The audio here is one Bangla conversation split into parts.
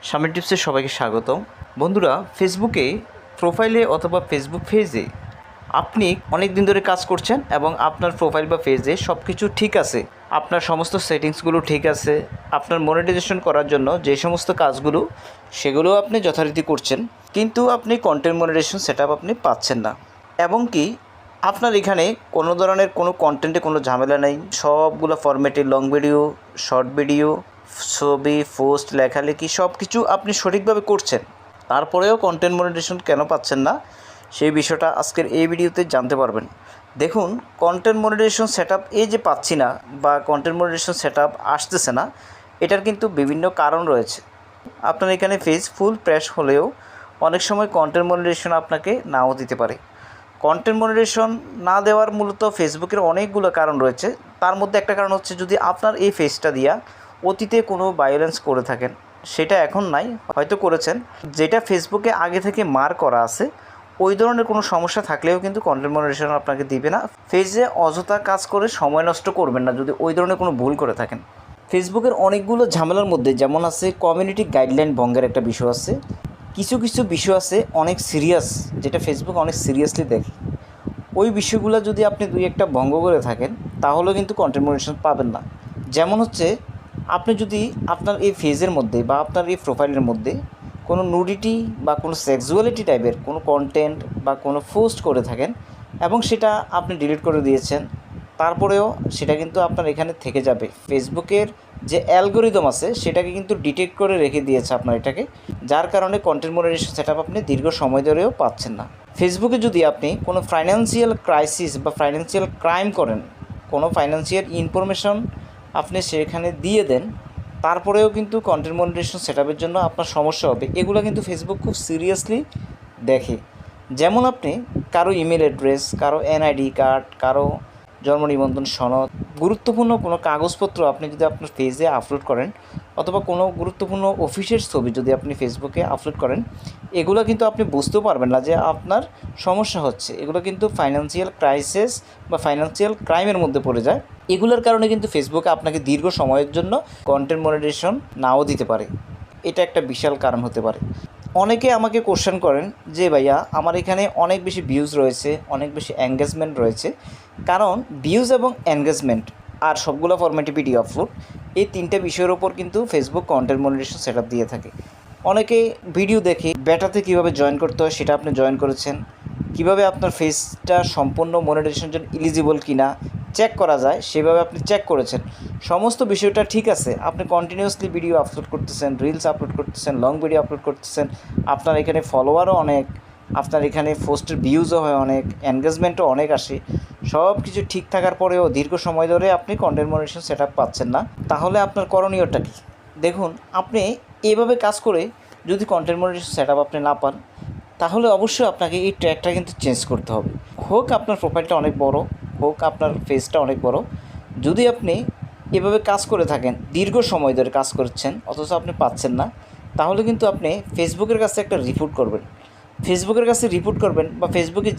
সামনের টিপসে সবাইকে স্বাগত। বন্ধুরা, ফেসবুকে প্রোফাইলে অথবা ফেসবুক পেজে আপনি অনেক দিন ধরে কাজ করছেন এবং আপনার প্রোফাইল বা পেজে সব কিছু ঠিক আছে, আপনার সমস্ত সেটিংসগুলো ঠিক আছে, আপনার মনিটাইজেশন করার জন্য যে সমস্ত কাজগুলো সেগুলো আপনি যথারীতি করছেন, কিন্তু আপনি কন্টেন্ট মনিটাইজেশন সেটআপ আপনি পাচ্ছেন না। এবং কি আপনার এখানে কোনো ধরনের কোনো কন্টেন্টে কোনো ঝামেলা নেই, সবগুলো ফরম্যাটে লং ভিডিও, শর্ট ভিডিও, ছবি, পোস্ট, লেখালেখি সব কিছু আপনি সঠিকভাবে করছেন, তারপরেও কন্টেন্ট মনিটাইজেশন কেন পাচ্ছেন না সেই বিষয়টা আজকের এই ভিডিওতে জানতে পারবেন। দেখুন, কন্টেন্ট মনিটাইজেশন সেটআপ এই যে পাচ্ছি না বা কন্টেন্ট মনিটাইজেশন সেটআপ আসতেছে না, এটার কিন্তু বিভিন্ন কারণ রয়েছে। আপনার এখানে পেজ ফুল প্রেস হলেও অনেক সময় কন্টেন্ট মনিটাইজেশন আপনাকে নাও দিতে পারে। কন্টেন্ট মনিটাইজেশন না দেওয়ার মূলত ফেসবুকের অনেকগুলো কারণ রয়েছে। তার মধ্যে একটা কারণ হচ্ছে, যদি আপনার এই পেজটা দিয়া অতীতে কোনো ভায়োলেন্স করে থাকেন, সেটা এখন নাই, হয়তো করেছেন, যেটা ফেসবুকে আগে থেকে মার্ক করা আছে, ওই ধরনের কোনো সমস্যা থাকলেও কিন্তু কন্টেন্ট মনিটাইজেশন আপনাকে দিবে না। পেজে অযথা কাজ করে সময় নষ্ট করবেন না যদি ওই ধরনের কোনো ভুল করে থাকেন। ফেসবুকের অনেকগুলো ঝামেলার মধ্যে যেমন আছে কমিউনিটি গাইডলাইন ভঙ্গের একটা বিষয় আছে, কিছু কিছু বিষয় আছে অনেক সিরিয়াস, যেটা ফেসবুক অনেক সিরিয়াসলি দেখে। ওই বিষয়গুলো যদি আপনি দুই একটা ভঙ্গ করে থাকেন তাহলেও কিন্তু কন্টেন্ট মনিটাইজেশন পাবেন না। যেমন হচ্ছে, আপনি যদি আপনার এই পেজের মধ্যে বা আপনার এই প্রোফাইলের মধ্যে কোনো নুডিটি বা কোনো সেক্সুয়ালিটি টাইপের কোনো কন্টেন্ট বা কোনো পোস্ট করে থাকেন এবং সেটা আপনি ডিলিট করে দিয়েছেন, তারপরেও সেটা কিন্তু আপনার এখানে থেকে যাবে। ফেসবুকের যে অ্যালগোরিদম আছে সেটাকে কিন্তু ডিটেক্ট করে রেখে দিয়েছে আপনার এটাকে, যার কারণে কন্টেন্ট মনিটাইজেশন সেটআপ আপনি দীর্ঘ সময় ধরেও পাচ্ছেন না। ফেসবুকে যদি আপনি কোনো ফাইন্যান্সিয়াল ক্রাইসিস বা ফাইন্যান্সিয়াল ক্রাইম করেন, কোনো ফাইন্যান্সিয়াল ইনফরমেশন আপনি সেখানে দিয়ে দেন, তারপরেও কিন্তু কন্টেন্ট মনিটাইজেশন সেটআপের জন্য আপনার সমস্যা হবে। এগুলো কিন্তু ফেসবুক খুব সিরিয়াসলি দেখে। যেমন আপনি কারো ইমেল অ্যাড্রেস, কারো এনআইডি কার্ড, কারো জন্ম নিবন্ধন সনদ, গুরুত্বপূর্ণ কোনো কাগজপত্র আপনি যদি আপনার পেজে আপলোড করেন, অথবা কোনো গুরুত্বপূর্ণ অফিসের ছবি যদি আপনি ফেসবুকে আপলোড করেন, এগুলো কিন্তু আপনি বুঝতেও পারবেন না যে আপনার সমস্যা হচ্ছে। এগুলো কিন্তু ফাইন্যান্সিয়াল ক্রাইসিস বা ফাইন্যান্সিয়াল ক্রাইমের মধ্যে পড়ে যায়। এগুলোর কারণে কিন্তু ফেসবুকে আপনাকে দীর্ঘ সময়ের জন্য কন্টেন্ট মনিটাইজেশন নাও দিতে পারে। এটা একটা বিশাল কারণ হতে পারে। অনেকে আমাকে কোশ্চেন করেন যে ভাইয়া, আমার এখানে অনেক বেশি ভিউজ রয়েছে, অনেক বেশি এঙ্গেজমেন্ট রয়েছে। কারণ ভিউজ এবং এঙ্গেজমেন্ট আর সবগুলো ফরম্যাটে ভিডিও আপলোড, এই তিনটে বিষয়ের ওপর কিন্তু ফেসবুক কন্টেন্ট মনিটাইজেশন সেটআপ দিয়ে থাকে। অনেকে ভিডিও দেখে বেটাতে কীভাবে জয়েন করতে হয় সেটা আপনি জয়েন করেছেন, কিভাবে আপনার ফেসটা সম্পূর্ণ মনিটাইজেশনের জন্য এলিজিবল কিনা চেক করা যায় সেভাবে আপনি চেক করেছেন। সমস্ত বিষয়টা ঠিক আছে, আপনি কন্টিনিউয়াসলি ভিডিও আপলোড করতেছেন, রিলস আপলোড করতেছেন, লং ভিডিও আপলোড করতেছেন, আপনার এখানে ফলোয়ারও অনেক, আপনার এখানে পোস্টের ভিউজও হয় অনেক, এনগেজমেন্টও অনেক আসে, সব কিছু ঠিক থাকার পরেও দীর্ঘ সময় ধরে আপনি কন্টেন্ট মনিটাইজেশন সেটআপ পাচ্ছেন না, তাহলে আপনার করণীয়টা কী? দেখুন, আপনি এভাবে কাজ করে যদি কন্টেন্ট মনিটাইজেশন সেটআপ আপনি না পান, তাহলে অবশ্যই আপনাকে এই ট্র্যাকটা কিন্তু চেঞ্জ করতে হবে। হোক আপনার প্রোফাইলটা অনেক বড়, হোক আপনার পেজটা অনেক বড়, যদি আপনি এভাবে কাজ করে থাকেন, দীর্ঘ সময় ধরে কাজ করছেন অথচ আপনি পাচ্ছেন না, তাহলে কিন্তু আপনি ফেসবুকের কাছে একটা রিপোর্ট করবেন। ফেসবুকের কাছে রিপোর্ট করবেন বা ফেসবুকে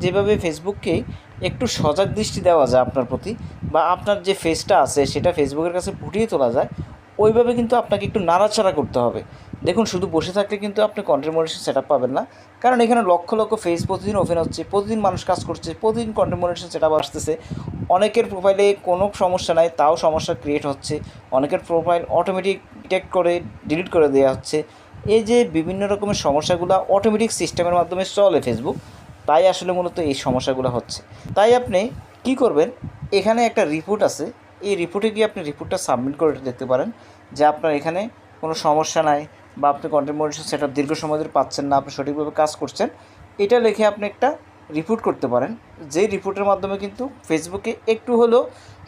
যেভাবে ফেসবুককে একটু সজাগ দৃষ্টি দেওয়া যায় আপনার প্রতি, বা আপনার যে ফেসটা আছে সেটা ফেসবুকের কাছে ফুটিয়ে তোলা যায়, ওইভাবে কিন্তু আপনাকে একটু নাড়াচাড়া করতে হবে। দেখুন, শুধু বসে থাকলে কিন্তু আপনি কন্টেন্ট মনিটাইজেশন সেটআপ পাবেন না, কারণ এখানে লক্ষ লক্ষ ফেস প্রতিদিন ওপেন হচ্ছে, প্রতিদিন মানুষ কাজ করছে, প্রতিদিন কন্টেন্ট মনিটাইজেশন সেটআপ আসতেছে। অনেকের প্রোফাইলে কোনো সমস্যা নাই, তাও সমস্যা ক্রিয়েট হচ্ছে। অনেকের প্রোফাইল অটোমেটিক ডিটেক্ট করে ডিলিট করে দেওয়া হচ্ছে। এই যে বিভিন্ন রকমের সমস্যাগুলো অটোমেটিক সিস্টেমের মাধ্যমে চলে ফেসবুক, তাই আসলে মূলত এই সমস্যাগুলো হচ্ছে। তাই আপনি কি করবেন, এখানে একটা রিপোর্ট আছে, এই রিপোর্টে গিয়ে আপনি রিপোর্টটা সাবমিট করে দেখতে পারেন যে আপনার এখানে কোনো সমস্যা নাই, বা আপনি কন্টেন্ট মনিটাইজেশন সেটআপ দীর্ঘ সময় ধরে পাচ্ছেন না, আপনি সঠিকভাবে কাজ করছেন। এটা লিখে আপনি একটা রিপোর্ট করতে পারেন, যেই রিপোর্টের মাধ্যমে কিন্তু ফেসবুকে একটু হলেও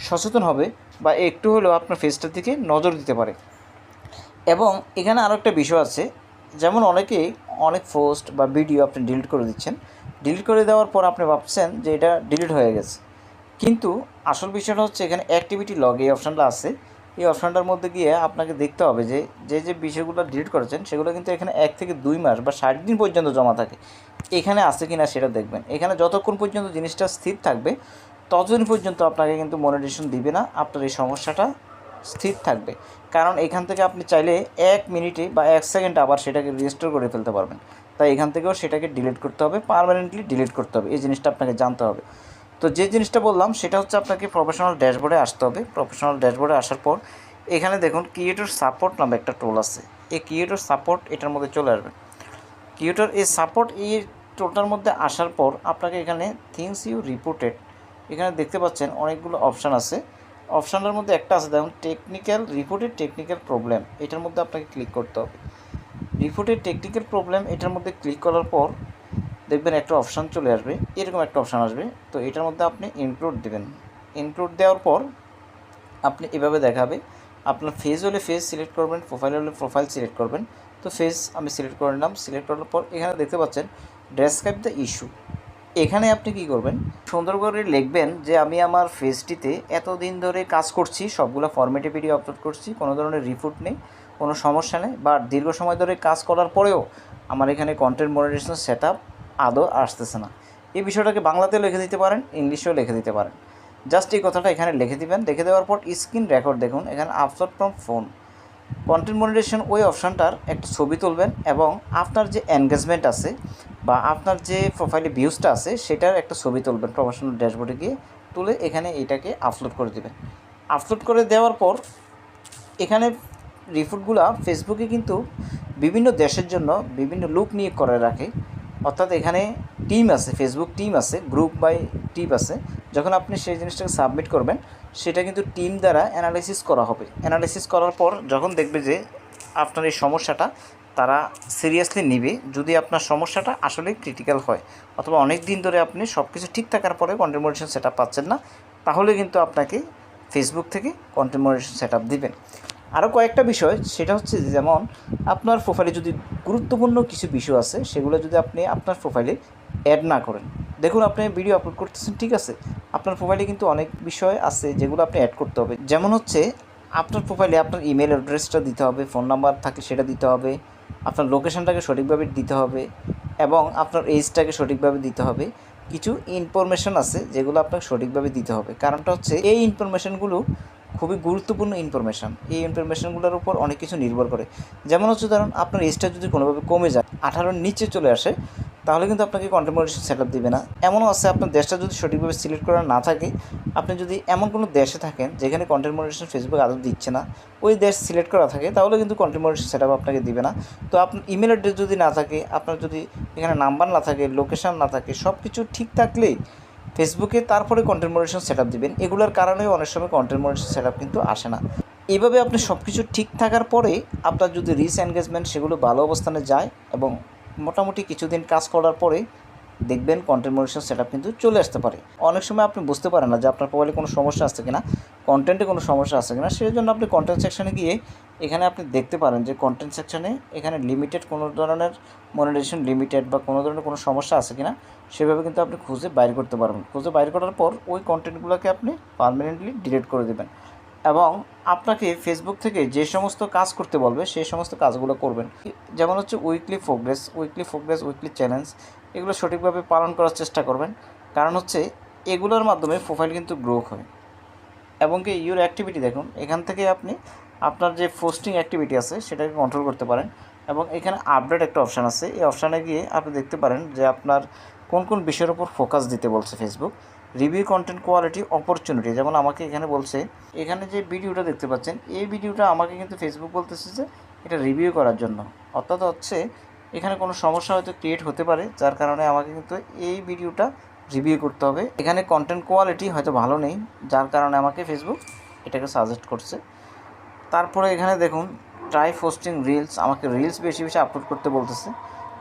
সচেতন হবে বা একটু হলেও আপনার ফেসটার দিকে নজর দিতে পারে। এবং এখানে আরও একটা বিষয় আছে, যেমন অনেকেই অনেক পোস্ট বা ভিডিও আপনি ডিলিট করে দিচ্ছেন, ডিলিট করে দেওয়ার পর আপনি ভাবছেন যে এটা ডিলিট হয়ে গেছে, কিন্তু আসল বিষয়টা হচ্ছে এখানে অ্যাক্টিভিটি লগ এই অপশানটা আছে। এই অপশানটার মধ্যে গিয়ে আপনাকে দেখতে হবে যে যে বিষয়গুলো ডিলিট করেছেন সেগুলো কিন্তু এখানে 1 থেকে 2 মাস বা 60 দিন পর্যন্ত জমা থাকে। এখানে আছে কি না সেটা দেখবেন। এখানে যতক্ষণ পর্যন্ত জিনিসটা স্থির থাকবে ততদিন পর্যন্ত আপনাকে কিন্তু মনিটাইজেশন দিবে না, আপনার এই সমস্যাটা স্থির থাকবে, কারণ এখান থেকে আপনি চাইলে 1 মিনিটে বা 1 সেকেন্ডে আবার সেটাকে রিস্টোর করে ফেলতে পারবেন। তাই এখান থেকেও সেটাকে ডিলিট করতে হবে, পার্মানেন্টলি ডিলিট করতে হবে, এই জিনিসটা আপনাকে জানতে হবে। তো যে জিনিসটা বললাম সেটা হচ্ছে আপনাকে প্রফেশনাল ড্যাশবোর্ডে আসতে হবে। প্রফেশনাল ড্যাশবোর্ডে আসার পর এখানে দেখুন ক্রিয়েটর সাপোর্ট নামে একটা টুল আছে, এই ক্রিয়েটর সাপোর্ট এটার মধ্যে চলে আসবেন। ক্রিয়েটর এই সাপোর্ট এই টুলটার মধ্যে আসার পর আপনাকে এখানে থিংস ইউ রিপোর্টেড, এখানে দেখতে পাচ্ছেন অনেকগুলো অপশান আছে। অপশানের মধ্যে একটা আছে দেখুন রিপোর্টেড টেকনিক্যাল প্রবলেম, এটার মধ্যে আপনাকে ক্লিক করতে হবে। রিপোর্টেড টেকনিক্যাল প্রবলেম এটার মধ্যে ক্লিক করার পর দেখবেন একটা অপশান চলে আসবে, এরকম একটা অপশান আসবে। তো এটার মধ্যে আপনি ইনক্লুড দেবেন। ইনক্লুড দেওয়ার পর আপনি এভাবে দেখাবে, আপনার ফেজ হলে ফেজ সিলেক্ট করবেন, প্রোফাইল হলে প্রোফাইল সিলেক্ট করবেন। তো ফেজ আমি সিলেক্ট করে নিলাম। সিলেক্ট করার পর এখানে দেখতে পাচ্ছেন ডেসক্রাইব দ্য ইস্যু, এখানে আপনি কি করবেন, সুন্দর করে লিখবেন যে আমি আমার ফেজটিতে এতদিন ধরে কাজ করছি, সবগুলো ফরম্যাটে ভিডিও আপলোড করছি, কোনো ধরনের রিপোর্ট নেই, কোনো সমস্যা নেই, বা দীর্ঘ সময় ধরে কাজ করার পরেও আমার এখানে কন্টেন্ট মনিটাইজেশন সেট আপ আদৌ আসতেছে না। এই বিষয়টাকে বাংলাতেও লিখে দিতে পারেন, ইংলিশেও লিখে দিতে পারেন। জাস্ট এই কথাটা এখানে লিখে দিবেন। লিখে দেওয়ার পর স্ক্রিন রেকর্ড দেখুন এখানে upload from phone, content monetization ওই অপশানটার একটা ছবি তুলবেন এবং আপনার যে এনগেজমেন্ট আছে বা আপনার যে প্রোফাইলে ভিউজটা আছে সেটার একটা ছবি তুলবেন, প্রফেশনাল ড্যাশবোর্ডে গিয়ে তুলে এখানে এটাকে আপলোড করে দেবেন। আপলোড করে দেওয়ার পর এখানে রিপোর্টগুলো ফেসবুকে কিন্তু বিভিন্ন দেশের জন্য বিভিন্ন লুক নিয়ে করে রাখে, অর্থাৎ এখানে টিম আছে, ফেসবুক টিম আছে, গ্রুপ বাই টিম আছে। যখন আপনি সেই জিনিসটাকে সাবমিট করবেন সেটা কিন্তু টিম দ্বারা অ্যানালাইসিস করা হবে। অ্যানালাইসিস করার পর যখন দেখবে যে আপনার এই সমস্যাটা তারা সিরিয়াসলি নেবে, যদি আপনার সমস্যাটা আসলে ক্রিটিক্যাল হয় অথবা অনেক দিন ধরে আপনি সব কিছু ঠিক থাকার পরে কন্টেন্ট মনিটাইজেশন সেট আপ পাচ্ছেন না, তাহলে কিন্তু আপনাকে ফেসবুক থেকে কন্টেন্ট মনিটাইজেশন সেট আপ দিবেন। আরও কয়েকটা বিষয়, সেটা হচ্ছে যেমন আপনার প্রোফাইলে যদি গুরুত্বপূর্ণ কিছু বিষয় আছে সেগুলো যদি আপনি আপনার প্রোফাইলে অ্যাড না করেন, দেখুন আপনি ভিডিও আপলোড করতেছেন ঠিক আছে, আপনার প্রোফাইলে কিন্তু অনেক বিষয় আছে যেগুলো আপনি অ্যাড করতে হবে। যেমন হচ্ছে আপনার প্রোফাইলে আপনার ইমেল অ্যাড্রেসটা দিতে হবে, ফোন নাম্বার থাকলে সেটা দিতে হবে, আপনার লোকেশনটাকে সঠিকভাবে দিতে হবে এবং আপনার এজটাকে সঠিকভাবে দিতে হবে। কিছু ইনফরমেশন আছে যেগুলো আপনাকে সঠিকভাবে দিতে হবে, কারণটা হচ্ছে এই ইনফরমেশনগুলো খুবই গুরুত্বপূর্ণ ইনফরমেশান। এই ইনফরমেশানগুলোর উপর অনেক কিছু নির্ভর করে। যেমন হচ্ছে ধরুন আপনার এজটা যদি কোনোভাবে কমে যায়, 18-র নিচে চলে আসে, তাহলে কিন্তু আপনাকে কন্টেন্ট মনিটাইজেশন সেট আপ দেবে না। এমনও আছে আপনার দেশটা যদি সঠিকভাবে সিলেক্ট করা না থাকে, আপনি যদি এমন কোনো দেশে থাকেন যেখানে কন্টেন্ট মনিটাইজেশন ফেসবুক আদৌ দিচ্ছে না, ওই দেশ সিলেক্ট করা থাকে, তাহলে কিন্তু কন্টেন্ট মনিটাইজেশন সেট আপ আপনাকে দিবে না। তো আপনার ইমেল অ্যাড্রেস যদি না থাকে, আপনার যদি এখানে নাম্বার না থাকে, লোকেশান না থাকে, সব কিছু ঠিক থাকলেই ফেসবুকে তারপরে কন্টেন্ট মনিটাইজেশন সেট আপ দিবেন। এগুলোর কারণেও অনেক সময় কন্টেন্ট মনিটাইজেশন সেট আপ কিন্তু আসে না। এইভাবে আপনি সব কিছু ঠিক থাকার পরে আপনার যদি রিচ এনগেজমেন্ট সেগুলো ভালো অবস্থানে যায় এবং মোটামুটি কিছুদিন কাজ করার পরে দেখবেন কন্টেন্ট মনিটাইজেশন সেট আপ কিন্তু চলে আসতে পারে। অনেক সময় আপনি বুঝতে পারেন না যে আপনার প্রোফাইলে কোনো সমস্যা আছে কিনা, কন্টেন্টে কোনো সমস্যা আছে কিনা, সেই জন্য আপনি কন্টেন্ট সেকশানে গিয়ে এখানে আপনি দেখতে পারেন যে কন্টেন্ট সেকশানে এখানে লিমিটেড কোনো ধরনের মনিটাইজেশন লিমিটেড বা কোনো ধরনের কোনো সমস্যা আছে কিনা সেভাবে কিন্তু আপনি খুঁজে বাইর করতে পারবেন। খুঁজে বাইর করার পর ওই কন্টেন্টগুলোকে আপনি পার্মানেন্টলি ডিলিট করে দেবেন এবং আপনাকে ফেসবুক থেকে যে সমস্ত কাজ করতে বলবে সেই সমস্ত কাজগুলো করবেন। যেমন হচ্ছে উইকলি প্রোগ্রেস, উইকলি চ্যালেঞ্জ, এগুলো সঠিকভাবে পালন করার চেষ্টা করবেন। কারণ হচ্ছে এগুলোর মাধ্যমে প্রোফাইল কিন্তু গ্রো হয়। এবং কি ইউর অ্যাক্টিভিটি দেখুন, এখান থেকে আপনি আপনার যে পোস্টিং অ্যাক্টিভিটি আছে সেটাকে কন্ট্রোল করতে পারেন এবং এখানে আপডেট একটা অপশান আছে, এই অপশানে গিয়ে আপনি দেখতে পারেন যে আপনার কোন কোন বিষয়ের উপর ফোকাস দিতে বলছে Facebook. Review content quality opportunity, যেমন আমাকে এখানে বলছে, এখানে যে ভিডিওটা দেখতে পাচ্ছেন এই ভিডিওটা আমাকে কিন্তু ফেসবুক বলতেছে যে এটা রিভিউ করার জন্য, অর্থাৎ হচ্ছে এখানে কোনো সমস্যা হয়তো ক্রিয়েট হতে পারে যার কারণে আমাকে কিন্তু এই ভিডিওটা রিভিউ করতে হবে। এখানে কন্টেন্ট কোয়ালিটি হয়তো ভালো নেই যার কারণে আমাকে ফেসবুক এটাকে সাজেস্ট করছে। তারপরে এখানে দেখুন ট্রাই পোস্টিং রিলস, আমাকে রিলস বেশি বেশি আপলোড করতে বলতেছে।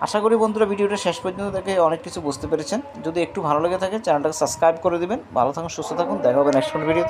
আশা করি বন্ধুরা ভিডিওটা শেষ পর্যন্ত দেখে অনেক কিছু বুঝতে পেরেছেন। যদি একটু ভালো লেগে থাকে চ্যানেলটাকে সাবস্ক্রাইব করে দেবেন। ভালো থাকুন, সুস্থ থাকুন, দেখা হবে নেক্সট কোন ভিডিওতে।